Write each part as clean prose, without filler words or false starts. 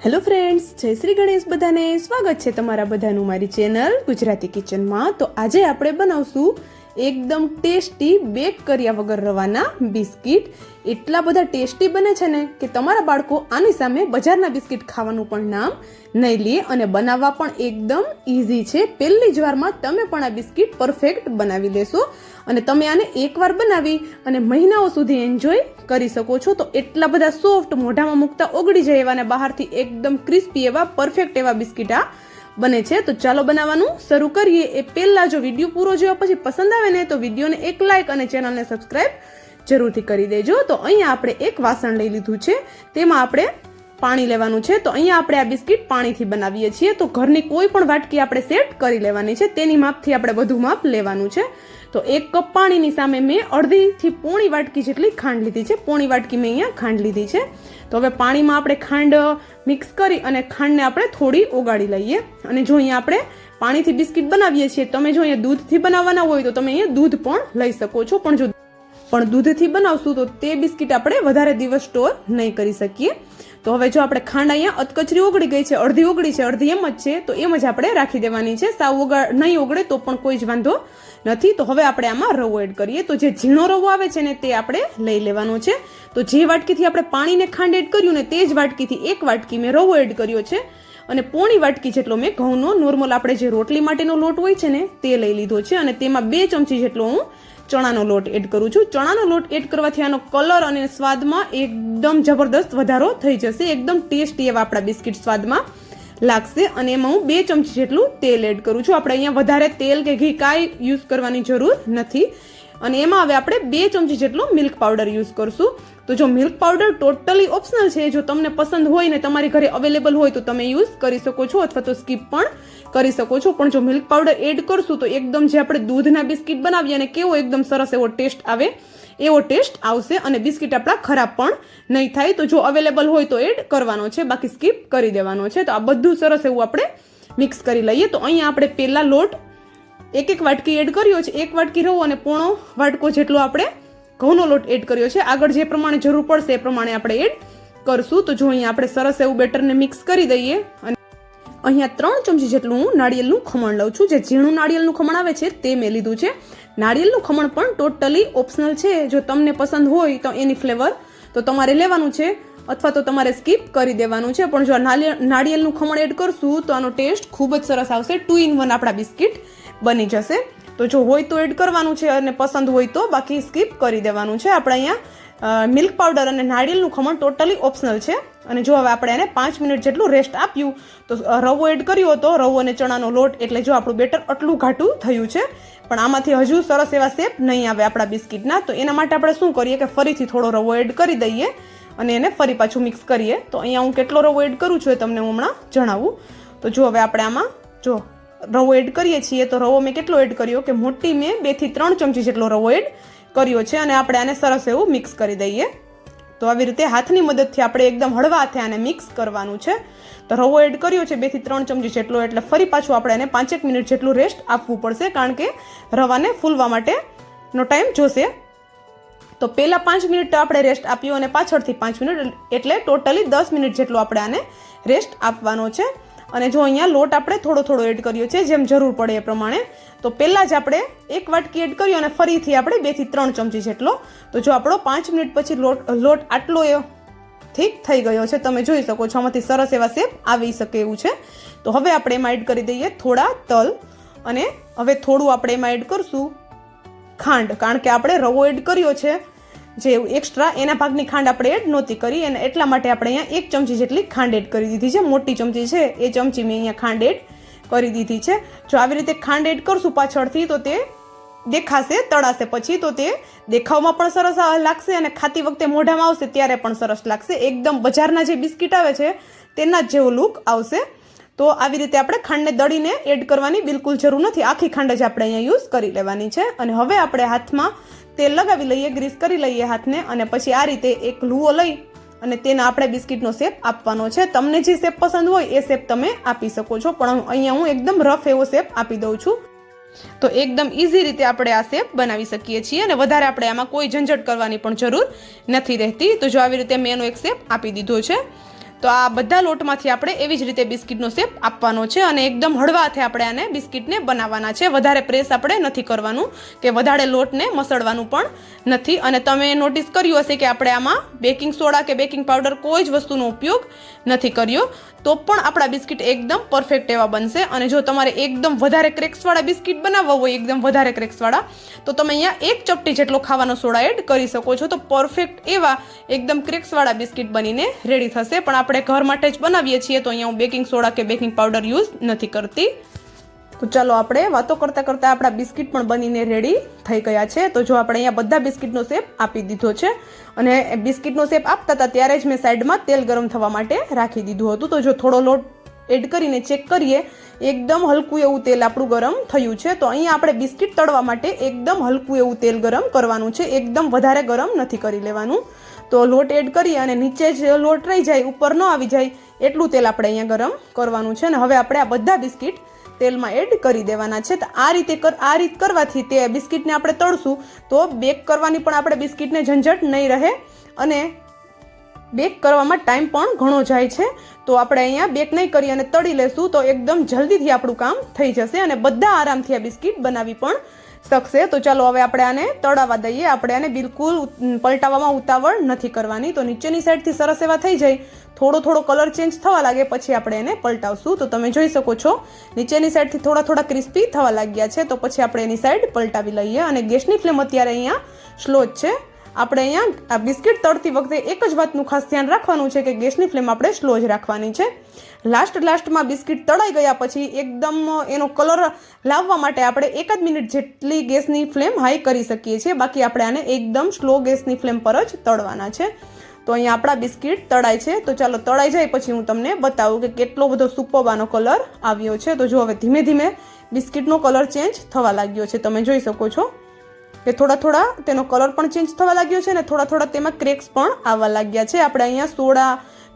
Hello friends, જય શ્રી ગણેશ. બધાને સ્વાગત છે તમારા બધાનું મારી ચેનલ ગુજરાતી કિચનમાં. તો આજે આપણે બનાવશું એકદમ ટેસ્ટી બેક કર્યા વગર રવાના બિસ્કિટ. એટલા બધા ટેસ્ટી બને છે ને કે તમારા બાળકો આની સામે બજારના બિસ્કિટ ખાવાનું પણ નામ નહીં લે, અને બનાવવા પણ એકદમ ઇઝી છે. પહેલી જ વારમાં તમે પણ આ બિસ્કિટ પરફેક્ટ બનાવી લેશો અને તમે આને એકવાર બનાવી અને મહિનાઓ સુધી એન્જોય કરી શકો છો. તો એટલા બધા સોફ્ટ, મોઢામાં મૂકતા ઓગળી જાય એવા અને બહારથી એકદમ ક્રિસ્પી એવા પરફેક્ટ એવા બિસ્કિટ આ બને છે. તો ચાલો બનાવવાનું શરૂ કરીએ. એ પહેલા જો વિડીયો પૂરો જોયા પછી પસંદ આવે ને તો વિડીયોને એક લાઇક અને ચેનલને સબસ્ક્રાઇબ જરૂરથી કરી દેજો. તો અહીંયા આપણે એક વાસણ લઈ લીધું છે, તેમાં આપણે પાણી લેવાનું છે. તો અહીંયા આપણે આ બિસ્કિટ પાણીથી બનાવીએ છીએ, તો ઘરની કોઈ પણ વાટકી આપણે સેટ કરી લેવાની છે. તેની માપથી આપણે બધું માપ લેવાનું છે. તો 1 કપ પાણીની સામે મેં અડધીથી પોણી વાટકી જેટલી ખાંડ લીધી છે. પોણી વાટકી મેં અહીંયા ખાંડ લીધી છે. તો હવે પાણીમાં આપણે ખાંડ મિક્સ કરી અને ખાંડને આપણે થોડી ઓગાળી લઈએ. અને જો અહીંયા આપણે પાણીથી બિસ્કિટ બનાવીએ છીએ, તમે જો અહીંયા દૂધથી બનાવવાના હોય તો તમે અહીંયા દૂધ પણ લઈ શકો છો. પણ દૂધથી બનાવશું તો તે બિસ્કિટ આપણે વધારે દિવસ સ્ટોર નહીં કરી શકીએ. તો હવે જો આપણે ખાંડ અહીંયા અધકચરી ઓગળી ગઈ છે, અડધી ઓગળી છે, અડધી એમ જ છે, તો એમ જ આપણે રાખી દેવાની છે. સાવ નહીં ઓગળે તો પણ કોઈ જ વાંધો નથી. તો હવે આપણે આમાં રવો એડ કરીએ. તો જે ઝીણો રવો આવે છે ને તે આપણે લઈ લેવાનો છે. તો જે વાટકીથી આપણે પાણીને ખાંડ એડ કર્યું ને તે જ વાટકીથી 1 વાટકી મેં રવો એડ કર્યો છે, અને પોણી વાટકી જેટલો મેં ઘઉંનો નોર્મલ આપણે જે રોટલી માટેનો લોટ હોય છે ને તે લઈ લીધો છે. અને તેમાં 2 ચમચી જેટલો હું ચણાનો લોટ એડ કરું છું. ચણાનો લોટ એડ કરવાથી આનો કલર અને સ્વાદમાં એકદમ જબરદસ્ત વધારો થઈ જશે. એકદમ ટેસ્ટી એવા આપણા બિસ્કિટ સ્વાદમાં લાગશે. અને એમાં હું 2 ચમચી જેટલું તેલ એડ કરું છું. આપણે અહીંયા વધારે તેલ કે ઘી કાંઈ યુઝ કરવાની જરૂર નથી. અને એમાં હવે આપણે 2 ચમચી જેટલો મિલ્ક પાવડર યુઝ કરશું. તો જો મિલ્ક પાવડર ટોટલી ઓપ્શનલ છે, જો તમને પસંદ હોય ને તમારી ઘરે અવેલેબલ હોય તો તમે યુઝ કરી શકો છો, અથવા તો સ્કીપ પણ કરી શકો છો. પણ જો મિલ્ક પાવડર એડ કરશું તો એકદમ જે આપણે દૂધના બિસ્કિટ બનાવીએ અને કેવો એકદમ સરસ એવો ટેસ્ટ આવે એવો ટેસ્ટ આવશે, અને બિસ્કિટ આપણા ખરાબ પણ નહીં થાય. તો જો અવેલેબલ હોય તો એડ કરવાનો છે, બાકી સ્કીપ કરી દેવાનો છે. તો આ બધું સરસ એવું આપણે મિક્સ કરી લઈએ. તો અહીંયા આપણે પહેલા લોટ 1 વાટકી એડ કર્યો છે. 1 વાટકી રવો અને પોણો વાટકો જેટલો આપણે ઘઉંનો લોટ એડ કર્યો છે. આગળ જે પ્રમાણે જરૂર પડશે એ પ્રમાણે આપણે એડ કરશું. તો જો અહીંયા આપણે સરસ એવું બેટરને મિક્સ કરી દઈએ. અને અહીંયા 3 ચમચી જેટલું હું નાળિયેરનું ખમણ લઉં છું. જે ઝીણું નાળિયેરનું ખમણ આવે છે તે મેં લીધું છે. નાળિયેરનું ખમણ પણ ટોટલી ઓપ્શનલ છે. જો તમને પસંદ હોય તો એની ફ્લેવર તો તમારે લેવાનું છે, અથવા તો તમારે સ્કીપ કરી દેવાનું છે. પણ જો નાળિયેરનું ખમણ એડ કરશું તો આનો ટેસ્ટ ખૂબ જ સરસ આવશે. 2 in 1 આપણા બિસ્કિટ બની જશે. તો જો હોય તો એડ કરવાનું છે, અને પસંદ હોય તો બાકી સ્કીપ કરી દેવાનું છે. આપણે અહીંયા મિલ્ક પાવડર અને નાળિયેરનું ખમણ ટોટલી ઓપ્શનલ છે. અને જો હવે આપણે એને 5 મિનિટ જેટલું રેસ્ટ આપ્યું તો રવો એડ કર્યો હતો, રવો અને ચણાનો લોટ, એટલે જો આપણું બેટર આટલું ઘાટું થયું છે. પણ આમાંથી હજુ સરસ એવા શેપ નહીં આવે આપણા બિસ્કિટના. તો એના માટે આપણે શું કરીએ કે ફરીથી થોડો રવો એડ કરી દઈએ અને એને ફરી પાછું મિક્સ કરીએ. તો અહીંયા હું કેટલો રવો એડ કરું છું એ તમને હું હમણાં જણાવું. તો જો હવે આપણે આમાં જો રવો એડ કરીએ છીએ, તો રવો મેં કેટલો એડ કર્યો કે મોટી મેં 2 થી 3 ચમચી જેટલો રવો એડ કર્યો છે. અને આપણે આને સરસ એવું મિક્સ કરી દઈએ. તો આવી રીતે હાથની મદદથી આપણે એકદમ હળવા હાથે આને મિક્સ કરવાનું છે. તો રવો એડ કર્યો છે 2 થી 3 ચમચી જેટલો, એટલે ફરી પાછું આપણે એને 5 મિનિટ જેટલું રેસ્ટ આપવું પડશે, કારણ કે રવાને ફૂલવા માટેનો ટાઈમ જોશે. તો પહેલાં 5 મિનિટ આપણે રેસ્ટ આપ્યો અને પાછળથી 5 મિનિટ, એટલે ટોટલી 10 મિનિટ જેટલો આપણે આને રેસ્ટ આપવાનો છે. અને જો અહીંયા લોટ આપણે થોડો થોડો એડ કર્યો છે, જેમ જરૂર પડે એ પ્રમાણે. તો પહેલાં જ આપણે 1 વાટકી એડ કર્યો અને ફરીથી આપણે 2 થી 3 ચમચી જેટલો. તો જો આપણો 5 મિનિટ પછી લોટ આટલો થીક થઈ ગયો છે, તમે જોઈ શકો છો. આમાંથી સરસ એવા શેપ આવી શકે એવું છે. તો હવે આપણે એમાં એડ કરી દઈએ થોડા તલ, અને હવે થોડું આપણે એમાં એડ કરશું ખાંડ, કારણ કે આપણે રવો એડ કર્યો છે જે એક્સ્ટ્રા, એના ભાગની ખાંડ આપણે એડ નહોતી કરી, અને એટલા માટે આપણે અહીંયા 1 ચમચી જેટલી ખાંડ એડ કરી દીધી છે. મોટી ચમચી છે એ ચમચી મેં અહીંયા ખાંડ એડ કરી દીધી છે. જો આવી રીતે ખાંડ એડ કરશું પાછળથી તો તે દેખાશે, તળાશે પછી, તો તે દેખાવમાં પણ સરસ લાગશે અને ખાતી વખતે મોઢામાં આવશે ત્યારે પણ સરસ લાગશે. એકદમ બજારના જે બિસ્કિટ આવે છે તેના જ જેવો લુક આવશે. તો આવી રીતે આપણે ખાંડને દળીને એડ કરવાની બિલકુલ જરૂર નથી. આખી ખાંડ જ આપણે અહીંયા યુઝ કરી લેવાની છે. અને હવે આપણે હાથમાં તેલ લગાવી લઈએ, ગ્રીસ કરી લઈએ હાથને, અને પછી આ રીતે એક લુઓ લઈ અને તેના આપણે બિસ્કિટનો શેપ આપવાનો છે. તમને જે શેપ પસંદ હોય એ શેપ તમે આપી શકો છો, પણ અહીંયા હું એકદમ રફ એવો શેપ આપી દઉં છું. તો એકદમ ઇઝી રીતે આપણે આ શેપ બનાવી શકીએ છીએ, અને વધારે આપણે આમાં કોઈ ઝંઝટ કરવાની પણ જરૂર નથી રહેતી. તો જો આવી રીતે મેં એનો એક શેપ આપી દીધો છે. તો આ બધા લોટમાંથી આપણે એવી જ રીતે બિસ્કિટનો શેપ આપવાનો છે અને એકદમ હળવા હાથે આપણે આને બિસ્કિટને બનાવવાના છે. વધારે પ્રેસ આપણે નથી કરવાનું કે વધારે લોટને મસળવાનું પણ નથી. અને તમે નોટિસ કર્યું હશે કે આપણે આમાં બેકિંગ સોડા કે બેકિંગ પાવડર કોઈ જ વસ્તુનો ઉપયોગ નથી કર્યો, તો પણ આપણા બિસ્કિટ એકદમ પરફેક્ટ એવા બનશે. અને જો તમારે એકદમ વધારે ક્રેક્સવાળા બિસ્કિટ બનાવવા હોય, એકદમ વધારે ક્રેક્સવાળા, તો તમે અહીંયા 1 ચપટી જેટલો ખાવાનો સોડા એડ કરી શકો છો. તો પરફેક્ટ એવા એકદમ ક્રેક્સવાળા બિસ્કિટ બનીને રેડી થશે. પણ આપણે ઘર માટે જ બનાવીએ છીએ, તો અહીંયા હું બેકિંગ સોડા કે બેકિંગ પાવડર યુઝ નથી કરતી. તો ચાલો આપણે વાતો કરતાં કરતાં આપણા બિસ્કિટ પણ બનીને રેડી થઈ ગયા છે. તો જો આપણે અહીંયા બધા બિસ્કિટનો શેપ આપી દીધો છે અને બિસ્કિટનો શેપ આપતા હતા ત્યારે જ મેં સાઈડમાં તેલ ગરમ થવા માટે રાખી દીધું હતું. તો જો થોડો લોટ એડ કરીને ચેક કરીએ, એકદમ હલકું એવું તેલ આપણું ગરમ થયું છે. તો અહીંયા આપણે બિસ્કિટ તળવા માટે એકદમ હલકું એવું તેલ ગરમ કરવાનું છે, એકદમ વધારે ગરમ નથી કરી લેવાનું. તો લોટ એડ કરી અને નીચે જ લોટ રહી જાય, ઉપર ન આવી જાય એટલું તેલ આપણે અહીંયા ગરમ કરવાનું છે. અને હવે આપણે આ બધા બિસ્કિટ તેલમાં એડ કરી દેવાના છે. તો આ રીત કરવાથી તે બિસ્કિટને આપણે તળશું તો બેક કરવાની પણ આપણે બિસ્કિટને ઝંઝટ નહીં રહે અને બેક કરવામાં ટાઈમ પણ ઘણો જાય છે. તો આપણે અહીંયા બેક નહીં કરી અને તળી લેશું તો એકદમ જલ્દીથી આપણું કામ થઈ જશે અને બધા આરામથી આ બિસ્કિટ બનાવી પણ શકશે. તો ચાલો હવે આપણે આને તળાવવા દઈએ. આપણે આને બિલકુલ પલટાવવામાં ઉતાવળ નથી કરવાની. તો નીચેની સાઈડથી સરસ એવા થઈ જાય, થોડો કલર ચેન્જ થવા લાગે પછી આપણે એને પલટાવશું. તો તમે જોઈ શકો છો નીચેની સાઈડથી થોડા ક્રિસ્પી થવા લાગ્યા છે. તો પછી આપણે એની સાઈડ પલટાવી લઈએ અને ગેસની ફ્લેમ અત્યારે અહીંયા સ્લો જ છે. આપણે અહીંયા આ બિસ્કિટ તળતી વખતે એક જ વાતનું ખાસ ધ્યાન રાખવાનું છે કે ગેસની ફ્લેમ આપણે સ્લો જ રાખવાની છે. લાસ્ટમાં બિસ્કિટ તળાઈ ગયા પછી એકદમ એનો કલર લાવવા માટે આપણે 1 જ મિનિટ જેટલી ગેસની ફ્લેમ હાઈ કરી શકીએ છીએ. બાકી આપણે આને એકદમ સ્લો ગેસની ફ્લેમ પર જ તળવાના છે. તો અહીંયા આપણા બિસ્કિટ તળાય છે. તો ચાલો તળાઈ જાય પછી હું તમને બતાવું કે કેટલો બધો સુપર્બ આનો કલર આવ્યો છે. તો જો હવે ધીમે ધીમે બિસ્કિટનો કલર ચેન્જ થવા લાગ્યો છે. તમે જોઈ શકો છો કે થોડા તેનો કલર પણ ચેન્જ થવા લાગ્યો છે અને થોડા તેમાં ક્રેક્સ પણ આવવા લાગ્યા છે. આપણે અહીંયા સોડા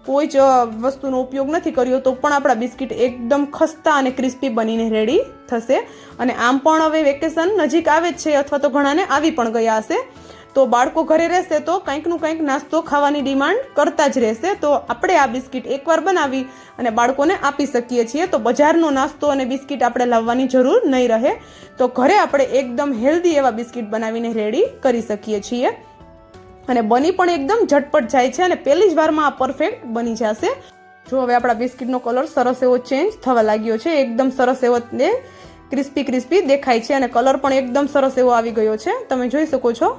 કોઈ જ વસ્તુનો ઉપયોગ નથી કર્યો તો પણ આપણા બિસ્કિટ એકદમ ખસ્તા અને ક્રિસ્પી બનીને રેડી થશે. અને આમ પણ હવે વેકેશન નજીક આવે જ છે અથવા તો ઘણાને આવી પણ ગયા હશે. તો બાળકો ઘરે રહેશે તો કંઈકનું કંઈક નાસ્તો ખાવાની ડિમાન્ડ કરતા જ રહેશે. તો આપણે આ બિસ્કિટ એકવાર બનાવી અને બાળકોને આપી શકીએ છીએ. તો બજારનો નાસ્તો અને બિસ્કિટ આપણે લાવવાની જરૂર નહીં રહે. તો ઘરે આપણે એકદમ હેલ્ધી એવા બિસ્કિટ બનાવીને રેડી કરી શકીએ છીએ અને બની પણ એકદમ ઝટપટ જાય છે અને પહેલી જ વારમાં આ પરફેક્ટ બની જશે. જો હવે આપણા બિસ્કિટનો કલર સરસ એવો ચેન્જ થવા લાગ્યો છે, એકદમ સરસ એવો ને ક્રિસ્પી દેખાય છે અને કલર પણ એકદમ સરસ એવો આવી ગયો છે. તમે જોઈ શકો છો.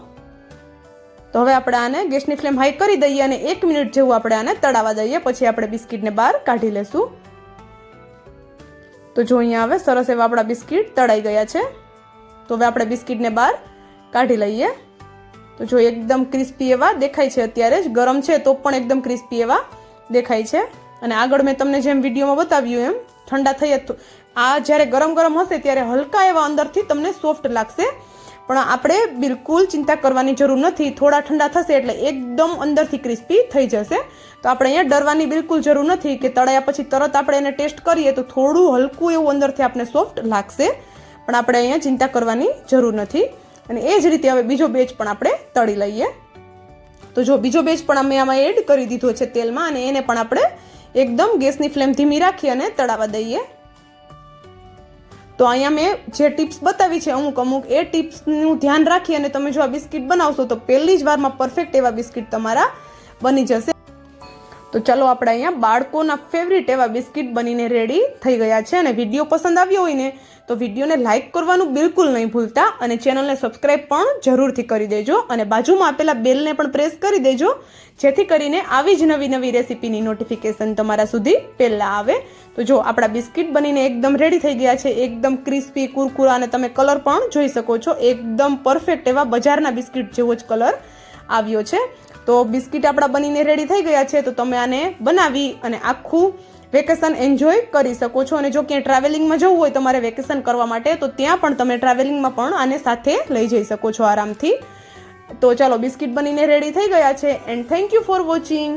તો હવે આપણે આને ગેસની ફ્લેમ હાઈ કરી દઈએ અને 1 મિનિટ જેવું આપણે આને તળાવવા દઈએ. પછી આપણે બિસ્કિટને બહાર કાઢી લેશું. તો જો અહીંયા હવે સરસ એવા આપણા બિસ્કિટ તળાઈ ગયા છે. તો હવે આપણે બિસ્કિટને બહાર કાઢી લઈએ. તો જો એકદમ ક્રિસ્પી એવા દેખાય છે, અત્યારે જ ગરમ છે તો પણ એકદમ ક્રિસ્પી એવા દેખાય છે. અને આગળ મેં તમને જેમ વિડીયોમાં બતાવ્યું એમ ઠંડા થઈ આ જ્યારે ગરમ હશે ત્યારે હલકા એવા અંદરથી તમને સોફ્ટ લાગશે. પણ આપણે બિલકુલ ચિંતા કરવાની જરૂર નથી. થોડા ઠંડા થશે એટલે એકદમ અંદરથી ક્રિસ્પી થઈ જશે. તો આપણે અહીંયા ડરવાની બિલકુલ જરૂર નથી કે તળાયા પછી તરત આપણે એને ટેસ્ટ કરીએ તો થોડું હલકું એવું અંદરથી આપણે સોફ્ટ લાગશે. પણ આપણે અહીંયા ચિંતા કરવાની જરૂર નથી. અને એ જ રીતે હવે બીજો બેચ પણ આપણે તળી લઈએ. તો જો બીજો બેચ પણ અમે આમાં એડ કરી દીધો છે તેલમાં અને એને પણ આપણે એકદમ ગેસની ફ્લેમ ધીમી રાખી અને તળાવવા દઈએ. તો અહીંયા મેં જે ટિપ્સ બતાવી છે અમુક એ ટિપ્સનું ધ્યાન રાખી અને તમે જો આ બિસ્કિટ બનાવશો તો પહેલી જ વારમાં પરફેક્ટ એવા બિસ્કિટ તમારા બની જશે. તો ચાલો આપણે અહીંયા બાળકોના ફેવરિટ એવા બિસ્કિટ બનીને રેડી થઈ ગયા છે. અને વિડીયો પસંદ આવ્યો હોય ને તો વિડીયોને લાઇક કરવાનું બિલકુલ નહીં ભૂલતા અને ચેનલને સબસ્ક્રાઈબ પણ જરૂરથી કરી દેજો અને બાજુમાં આપેલા બેલને પણ પ્રેસ કરી દેજો જેથી કરીને આવી જ નવી રેસીપીની નોટિફિકેશન તમારા સુધી પહેલાં આવે. તો જો આપણા બિસ્કિટ બનીને એકદમ રેડી થઈ ગયા છે, એકદમ ક્રિસ્પી કુરકુરા અને તમે કલર પણ જોઈ શકો છો એકદમ પરફેક્ટ એવા બજારના બિસ્કિટ જેવો જ કલર આવ્યો છે. તો બિસ્કિટ આપણા બનીને રેડી થઈ ગયા છે. તો તમે આને બનાવી અને આખું વેકેશન એન્જોય કરી શકો છો. અને જો ક્યાંય ટ્રાવેલિંગમાં જવું હોય તમારે વેકેશન કરવા માટે તો ત્યાં પણ તમે ટ્રાવેલિંગમાં પણ આને સાથે લઈ જઈ શકો છો આરામથી. તો ચાલો બિસ્કિટ બનીને રેડી થઈ ગયા છે and thank you for watching.